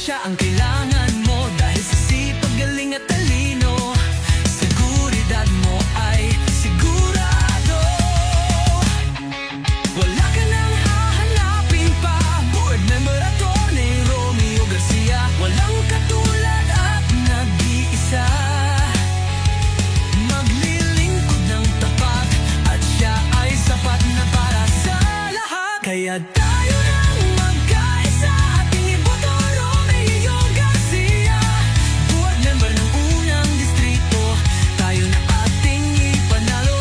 siya ang kailangan mo. Dahil sa sipag, galing at talino, seguridad mo ay sigurado. Wala ka nang hahanapin pa, board member Atty. Romeo Garcia. Walang katulad at nag-iisa, maglilingkod ng tapat, at siya ay sapat na para sa lahat. Kaya tayo nang magkaisa, ating iboto Romeo Garcia. Board member ng unang distrito, tayo na ating ipanalo.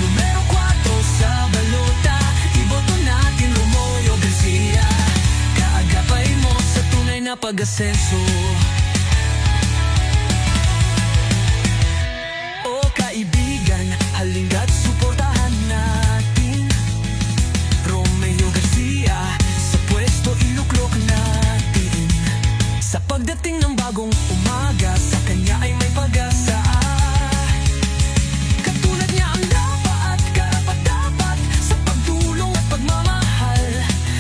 Numero 4 sa balota, iboto natin Romeo Garcia. Kaagapay mo sa tunay na pag-asenso. O kaibigan, halina't suportahan natin Romeo Garcia. Sa pwesto iluklok natin, sa pagdating ng bagong umaga, sa kanya ay may pag-asa. Katulad niya ang dapat, karapat-dapat, sa pagtulong at pagmamahal.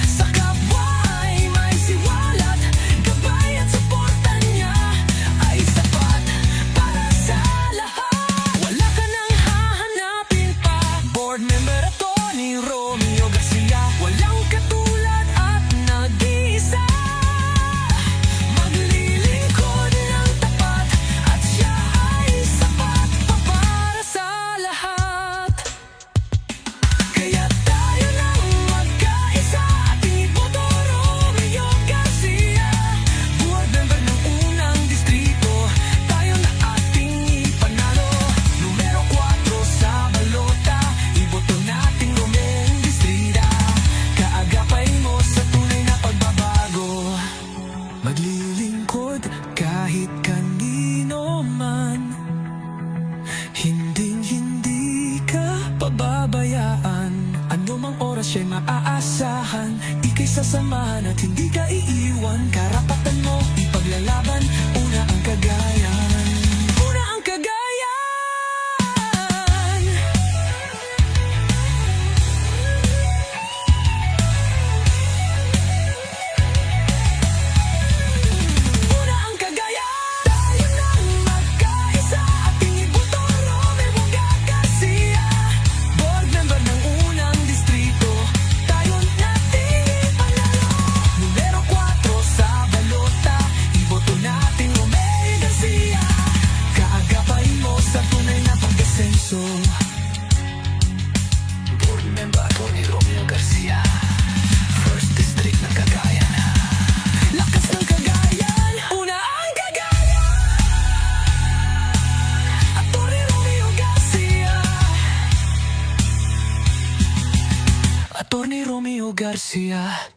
Sa kapwa ay may siwalat, gabay at suporta niya ay sapat para sa lahat. Wala ka nang hahanapin pa, board member Atty. Romeo Garcia. Walang katulad at nag-iisa, maglilingkod ng tapat, at siya ay sapat pa para sa lahat. Kaya tayo nang magkaisa, ating iboto Romeo Garcia. Board member ng unang distrito, tayo na ating ipanalo. Numero 4 sa balota, iboto nating Romeo Garcia. Kaagapay mo sa tunay na pagbabago, maglilingkod kahit kanino man. Hinding-hindi ka pababayaan, anumang oras siya'y maaasahan. Ika'y sasamahan at hindi ka iiwan. Karapatan mo ipaglalaban, una ang kagayan. Una ang kagayan. Una ang kagayan. Tayo nang magkaisa, ating iboto Romeo Garcia. Board member ng unang distrito, tayo nating ipanalo. Numero 4 sa balota, iboto natin Romeo Garcia. Kaagapay mo sa tunay na pag-asenso. Board member Atty. Romeo Garcia, First District ng Cagayan. Lakas ng Cagayan, una ang Cagayan. Atty. Romeo Garcia. Atty. Romeo Garcia.